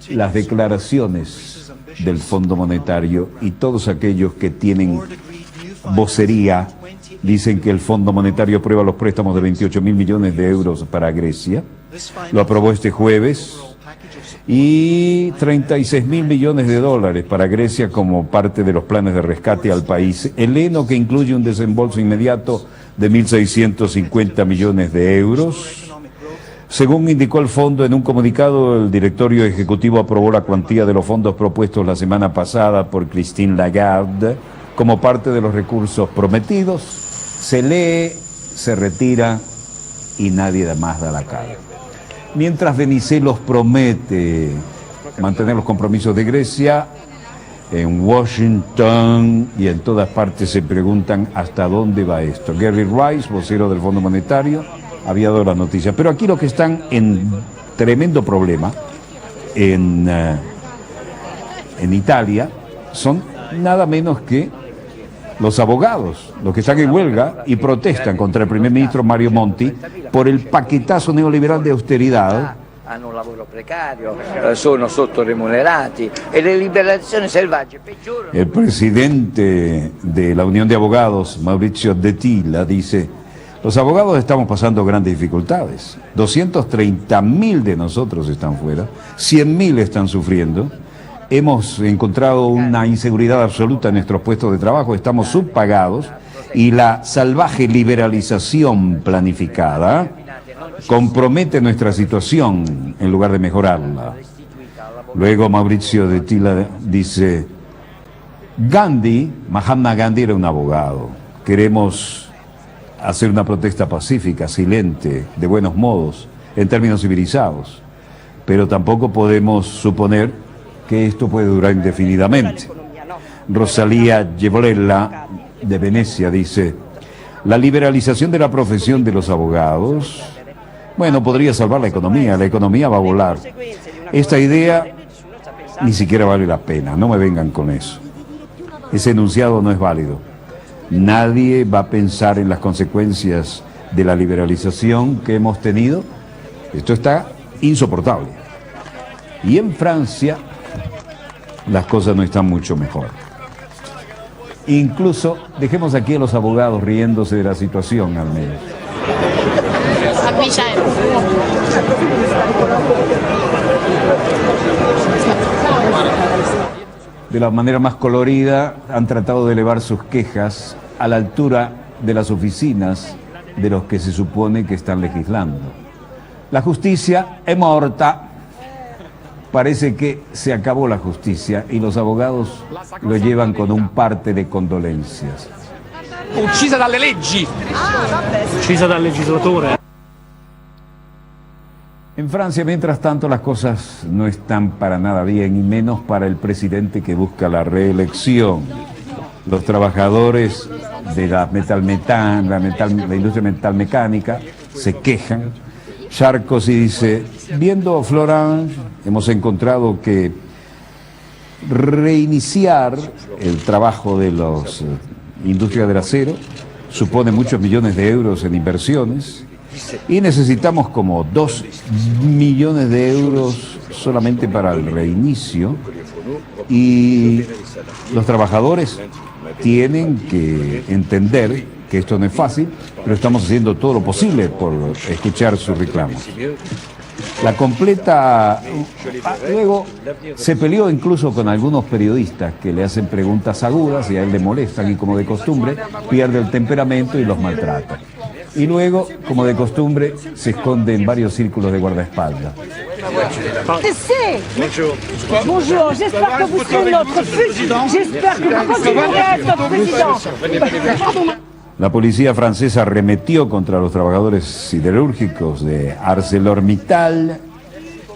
las declaraciones del Fondo Monetario y todos aquellos que tienen vocería dicen que el Fondo Monetario aprueba los préstamos de 28.000 millones de euros para Grecia. Lo aprobó este jueves. Y 36.000 millones de dólares para Grecia como parte de los planes de rescate al país heleno, que incluye un desembolso inmediato de 1.650 millones de euros. Según indicó el fondo en un comunicado, el directorio ejecutivo aprobó la cuantía de los fondos propuestos la semana pasada por Christine Lagarde como parte de los recursos prometidos. Se lee, se retira y nadie más da la cara. Mientras Venizelos promete mantener los compromisos de Grecia, en Washington y en todas partes se preguntan hasta dónde va esto. Gary Rice, vocero del Fondo Monetario, había dado la noticia. Pero aquí los que están en tremendo problema en Italia son nada menos que los abogados, los que están en huelga y protestan contra el primer ministro Mario Monti por el paquetazo neoliberal de austeridad. Hanno un lavoro precario, sono sottoremunerati e le liberazioni selvagge peggiorano. El presidente de la Unión de Abogados, Mauricio De Tilla, dice: los abogados estamos pasando grandes dificultades. 230.000 de nosotros están fuera, 100.000 están sufriendo. Hemos encontrado una inseguridad absoluta en nuestros puestos de trabajo, estamos subpagados y la salvaje liberalización planificada compromete nuestra situación en lugar de mejorarla. Luego Mauricio De Tilla dice: Mahatma Gandhi era un abogado. Queremos hacer una protesta pacífica, silente, de buenos modos, en términos civilizados, pero tampoco podemos suponer que esto puede durar indefinidamente. Rosalía Gevolella, de Venecia, dice: la liberalización de la profesión de los abogados, bueno, podría salvar la economía va a volar. Esta idea ni siquiera vale la pena, no me vengan con eso. Ese enunciado no es válido. Nadie va a pensar en las consecuencias de la liberalización que hemos tenido. Esto está insoportable. Y en Francia las cosas no están mucho mejor. Incluso dejemos aquí a los abogados riéndose de la situación, al menos. De la manera más colorida han tratado de elevar sus quejas a la altura de las oficinas de los que se supone que están legislando. La justicia es morta. Parece que se acabó la justicia y los abogados lo llevan con un parte de condolencias. Uccisa dalle leggi. Uccisa dal legislatore. En Francia, mientras tanto, las cosas no están para nada bien, y menos para el presidente que busca la reelección. Los trabajadores de la industria metalmecánica se quejan. Sarkozy dice: viendo Florange, hemos encontrado que reiniciar el trabajo de las industrias del acero supone muchos millones de euros en inversiones, y necesitamos como 2 millones de euros solamente para el reinicio, y los trabajadores tienen que entender que esto no es fácil, pero estamos haciendo todo lo posible por escuchar sus reclamos. La completa... Luego se peleó incluso con algunos periodistas que le hacen preguntas agudas y a él le molestan, y como de costumbre pierde el temperamento y los maltrata. Y luego, como de costumbre, se esconde en varios círculos de guardaespaldas. Bonjour, j'espère que vous serez notre président. J'espère que vous continuerez à être notre président. La policía francesa arremetió contra los trabajadores siderúrgicos de ArcelorMittal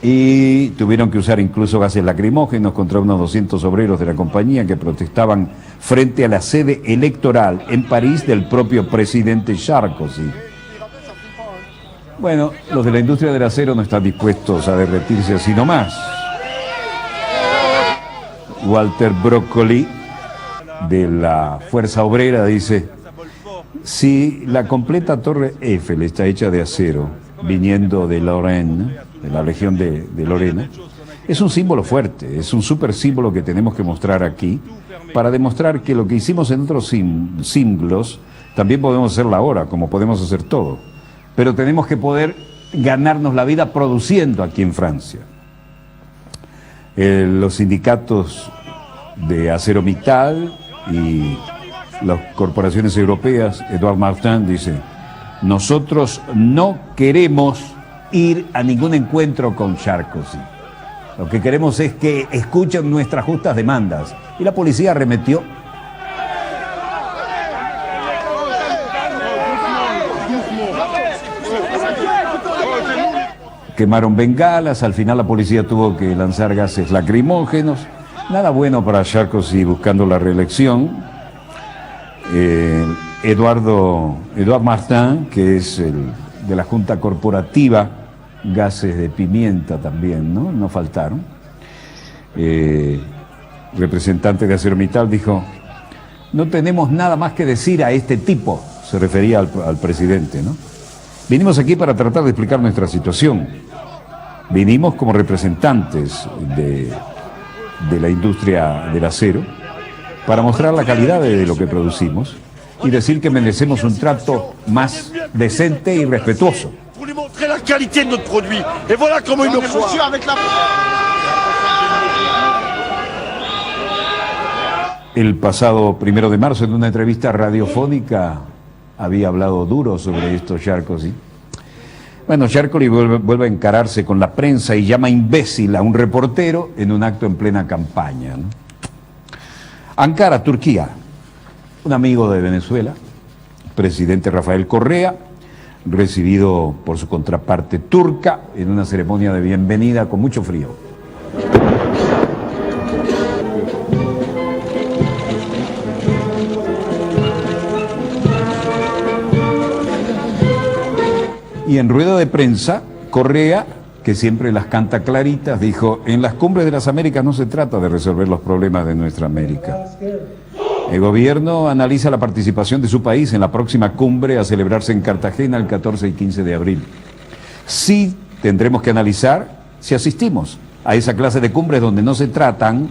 y tuvieron que usar incluso gases lacrimógenos contra unos 200 obreros de la compañía que protestaban frente a la sede electoral en París del propio presidente Sarkozy. Bueno, los de la industria del acero no están dispuestos a derretirse así nomás. Walter Broccoli, de la Fuerza Obrera, dice: si la completa Torre Eiffel está hecha de acero, viniendo de Lorraine, de la región de Lorena, es un símbolo fuerte, es un super símbolo que tenemos que mostrar aquí, para demostrar que lo que hicimos en otros siglos, también podemos hacerlo ahora, como podemos hacer todo. Pero tenemos que poder ganarnos la vida produciendo aquí en Francia. Los sindicatos de ArcelorMittal y las corporaciones europeas, Edouard Martin dice: nosotros no queremos ir a ningún encuentro con Sarkozy. Lo que queremos es que escuchen nuestras justas demandas. Y la policía arremetió. Quemaron bengalas, al final la policía tuvo que lanzar gases lacrimógenos. Nada bueno para Sarkozy buscando la reelección. Edouard Martin, que es el de la Junta Corporativa, gases de pimienta también, ¿no? No faltaron. Representante de ArcelorMittal dijo: no tenemos nada más que decir a este tipo, se refería al presidente, ¿no? Vinimos aquí para tratar de explicar nuestra situación. Vinimos como representantes de la industria del acero para mostrar la calidad de lo que producimos y decir que merecemos un trato más decente y respetuoso. El pasado 1 de marzo, en una entrevista radiofónica, había hablado duro sobre esto Sarkozy. Bueno, Sarkozy vuelve a encararse con la prensa y llama imbécil a un reportero en un acto en plena campaña, ¿no? Ankara, Turquía. Un amigo de Venezuela, presidente Rafael Correa, recibido por su contraparte turca en una ceremonia de bienvenida con mucho frío. Y en rueda de prensa, Correa, que siempre las canta claritas, dijo: en las cumbres de las Américas no se trata de resolver los problemas de nuestra América. El gobierno analiza la participación de su país en la próxima cumbre a celebrarse en Cartagena el 14 y 15 de abril. Sí tendremos que analizar si asistimos a esa clase de cumbres donde no se tratan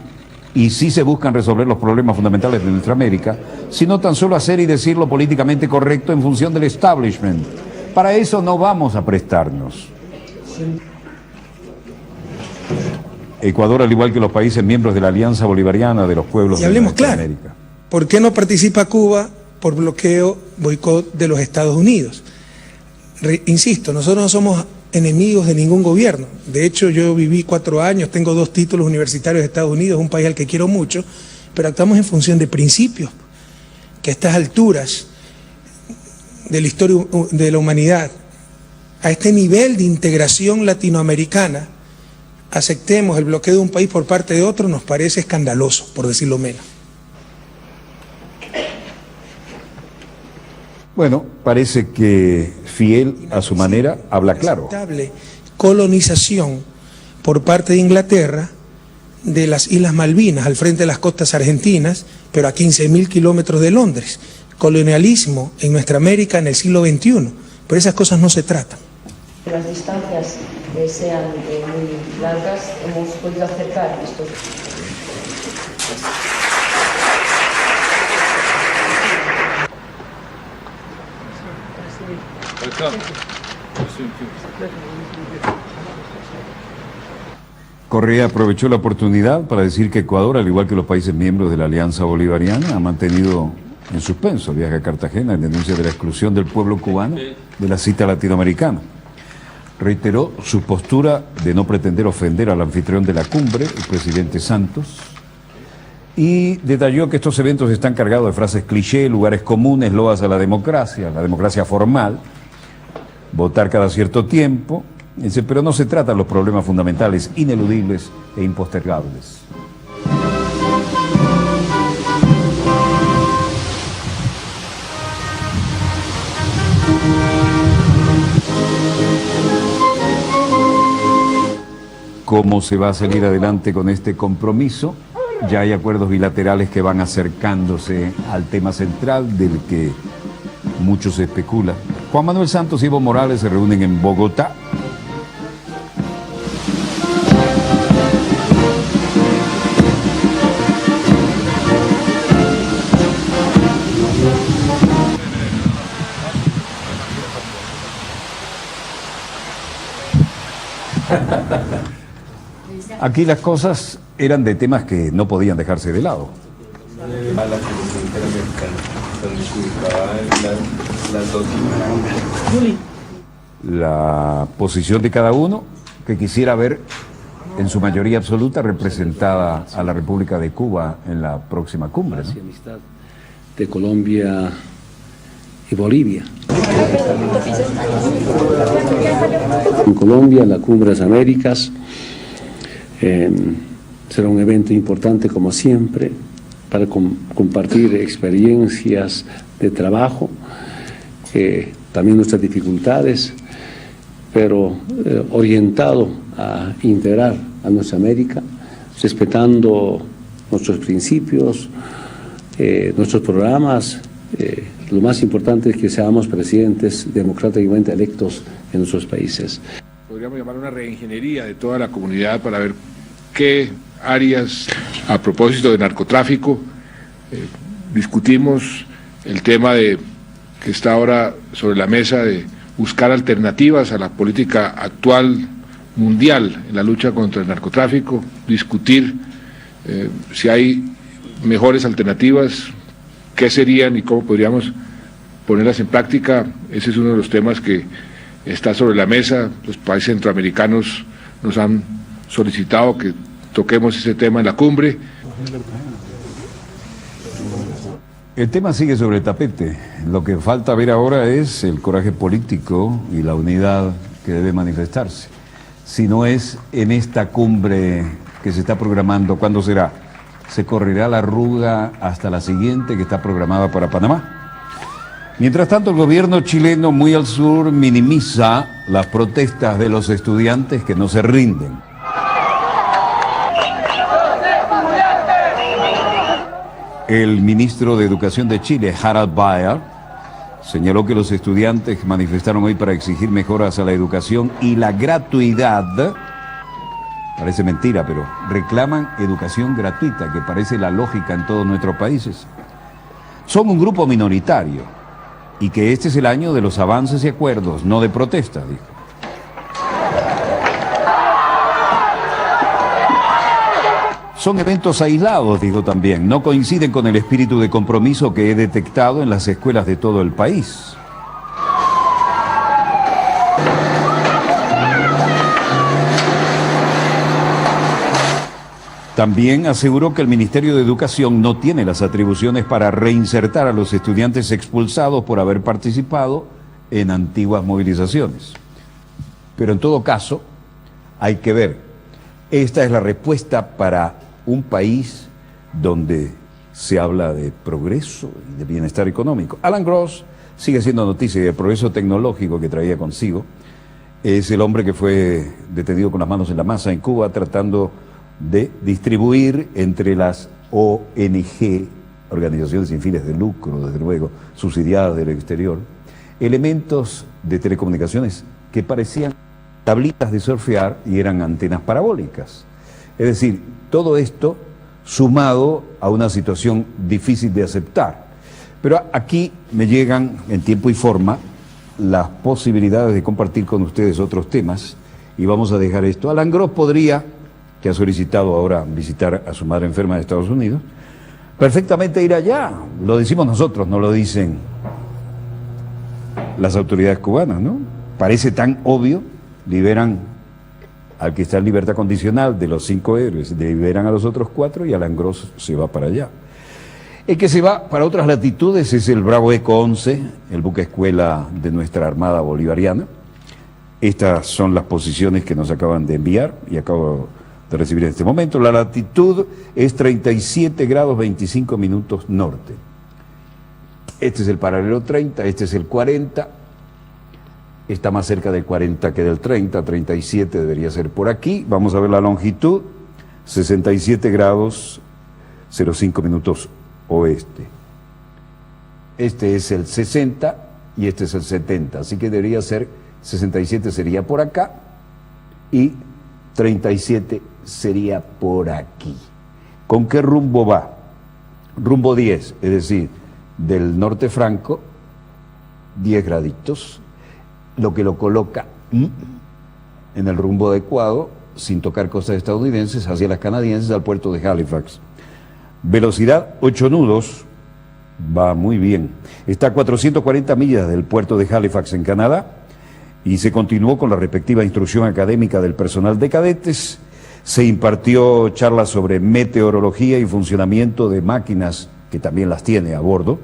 y sí se buscan resolver los problemas fundamentales de nuestra América, sino tan solo hacer y decir lo políticamente correcto en función del establishment. Para eso no vamos a prestarnos. Ecuador, al igual que los países miembros de la Alianza Bolivariana de los Pueblos de América. ¿Por qué no participa Cuba por bloqueo, boicot de los Estados Unidos? Insisto, nosotros no somos enemigos de ningún gobierno. De hecho, yo viví 4 años, tengo 2 títulos universitarios de Estados Unidos, un país al que quiero mucho, pero actuamos en función de principios, que a estas alturas de la historia de la humanidad a este nivel de integración latinoamericana, aceptemos el bloqueo de un país por parte de otro, nos parece escandaloso, por decirlo menos. Bueno, parece que fiel a su manera, habla claro. Inaceptable colonización por parte de Inglaterra de las Islas Malvinas al frente de las costas argentinas, pero a 15.000 kilómetros de Londres. Colonialismo en nuestra América en el siglo XXI, pero esas cosas no se tratan. Las distancias sean muy largas, hemos podido acercar estos. Correa aprovechó la oportunidad para decir que Ecuador, al igual que los países miembros de la Alianza Bolivariana, ha mantenido en suspenso el viaje a Cartagena en denuncia de la exclusión del pueblo cubano de la cita latinoamericana. Reiteró su postura de no pretender ofender al anfitrión de la cumbre, el presidente Santos, y detalló que estos eventos están cargados de frases cliché, lugares comunes, loas a la democracia formal, votar cada cierto tiempo, pero no se tratan los problemas fundamentales, ineludibles e impostergables. ¿Cómo se va a salir adelante con este compromiso? Ya hay acuerdos bilaterales que van acercándose al tema central del que mucho se especula. Juan Manuel Santos y Evo Morales se reúnen en Bogotá. Aquí las cosas eran de temas que no podían dejarse de lado. La posición de cada uno, que quisiera ver en su mayoría absoluta representada a la República de Cuba en la próxima cumbre, ¿no? De Colombia y Bolivia. En Colombia, la Cumbre de las Américas será un evento importante como siempre para compartir experiencias de trabajo, también nuestras dificultades, pero orientado a integrar a nuestra América, respetando nuestros principios, nuestros programas. Lo más importante es que seamos presidentes democráticamente electos en nuestros países. Podríamos llamar una reingeniería de toda la comunidad para ver qué áreas, a propósito de narcotráfico, discutimos el tema que está ahora sobre la mesa de buscar alternativas a la política actual mundial en la lucha contra el narcotráfico, discutir si hay mejores alternativas, qué serían y cómo podríamos ponerlas en práctica. Ese es uno de los temas que está sobre la mesa. Los países centroamericanos nos han solicitado que toquemos ese tema en la cumbre. El tema sigue sobre el tapete. Lo que falta ver ahora es el coraje político y la unidad que debe manifestarse. Si no es en esta cumbre que se está programando, ¿cuándo será? Se correrá la arruga hasta la siguiente, que está programada para Panamá. Mientras tanto, el gobierno chileno, muy al sur, minimiza las protestas de los estudiantes que no se rinden. El ministro de Educación de Chile, Harald Baer, señaló que los estudiantes manifestaron hoy para exigir mejoras a la educación y la gratuidad. Parece mentira, pero reclaman educación gratuita, que parece la lógica en todos nuestros países. Son un grupo minoritario y que este es el año de los avances y acuerdos, no de protestas, dijo. Son eventos aislados, dijo también, no coinciden con el espíritu de compromiso que he detectado en las escuelas de todo el país. También aseguró que el Ministerio de Educación no tiene las atribuciones para reinsertar a los estudiantes expulsados por haber participado en antiguas movilizaciones. Pero en todo caso, hay que ver. Esta es la respuesta para un país donde se habla de progreso y de bienestar económico. Alan Gross sigue siendo noticia y el progreso tecnológico que traía consigo. Es el hombre que fue detenido con las manos en la masa en Cuba tratando de distribuir entre las ONG, organizaciones sin fines de lucro, desde luego, subsidiadas del exterior, elementos de telecomunicaciones que parecían tablitas de surfear y eran antenas parabólicas. Es decir, todo esto sumado a una situación difícil de aceptar. Pero aquí me llegan en tiempo y forma las posibilidades de compartir con ustedes otros temas y vamos a dejar esto. Alan Gross podría, que ha solicitado ahora visitar a su madre enferma de Estados Unidos, perfectamente ir allá. Lo decimos nosotros, no lo dicen las autoridades cubanas, ¿no? Parece tan obvio, liberan al que está en libertad condicional de los 5 héroes, liberan a los otros 4 y Alan Gross se va para allá. El que se va para otras latitudes es el Bravo Eco 11, el buque escuela de nuestra Armada Bolivariana. Estas son las posiciones que nos acaban de enviar y acabo de recibir en este momento. La latitud es 37 grados 25 minutos norte. Este es el paralelo 30, este es el 40. Está más cerca del 40 que del 30, 37 debería ser por aquí. Vamos a ver la longitud, 67 grados 05 minutos oeste. Este es el 60 y este es el 70, así que debería ser 67 sería por acá y 37 sería por aquí. ¿Con qué rumbo va? Rumbo 10, es decir, del norte franco, 10 graditos, lo que lo coloca en el rumbo adecuado, sin tocar costas estadounidenses, hacia las canadienses, al puerto de Halifax. Velocidad 8 nudos, va muy bien. Está a 440 millas del puerto de Halifax en Canadá y se continuó con la respectiva instrucción académica del personal de cadetes. Se impartió charlas sobre meteorología y funcionamiento de máquinas, que también las tiene a bordo.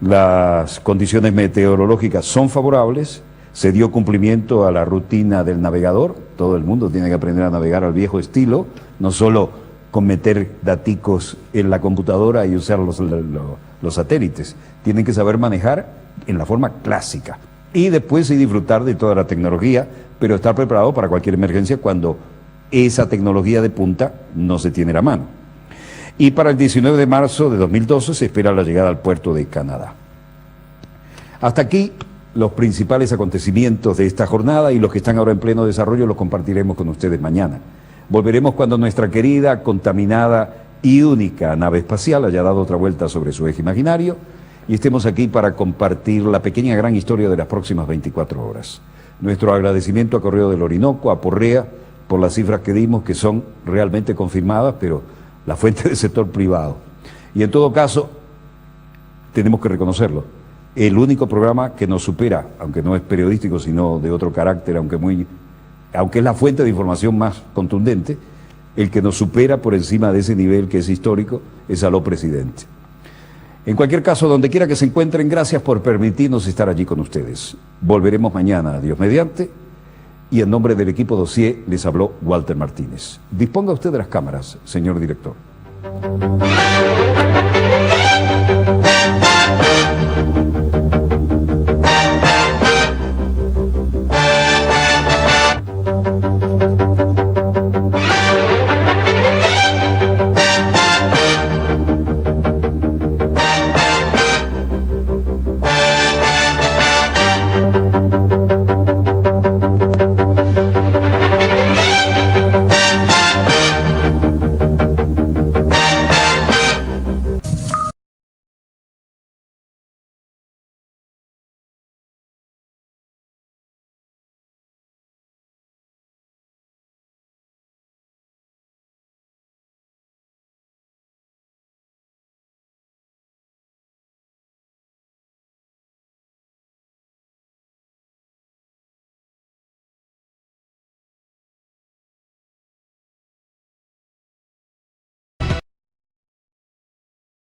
Las condiciones meteorológicas son favorables, se dio cumplimiento a la rutina del navegador. Todo el mundo tiene que aprender a navegar al viejo estilo, no solo con meter daticos en la computadora y usar los satélites. Tienen que saber manejar en la forma clásica y después sí disfrutar de toda la tecnología, pero estar preparado para cualquier emergencia cuando esa tecnología de punta no se tiene a la mano. Y para el 19 de marzo de 2012 se espera la llegada al puerto de Canadá. Hasta aquí los principales acontecimientos de esta jornada y los que están ahora en pleno desarrollo los compartiremos con ustedes mañana. Volveremos cuando nuestra querida, contaminada y única nave espacial haya dado otra vuelta sobre su eje imaginario y estemos aquí para compartir la pequeña gran historia de las próximas 24 horas. Nuestro agradecimiento a Correo del Orinoco, a Porrea, por las cifras que dimos, que son realmente confirmadas, pero la fuente del sector privado. Y en todo caso, tenemos que reconocerlo, el único programa que nos supera, aunque no es periodístico, sino de otro carácter, aunque es la fuente de información más contundente, el que nos supera por encima de ese nivel que es histórico, es Aló Presidente. En cualquier caso, donde quiera que se encuentren, gracias por permitirnos estar allí con ustedes. Volveremos mañana, Dios mediante, y en nombre del equipo Dossier les habló Walter Martínez. Disponga usted de las cámaras, señor director.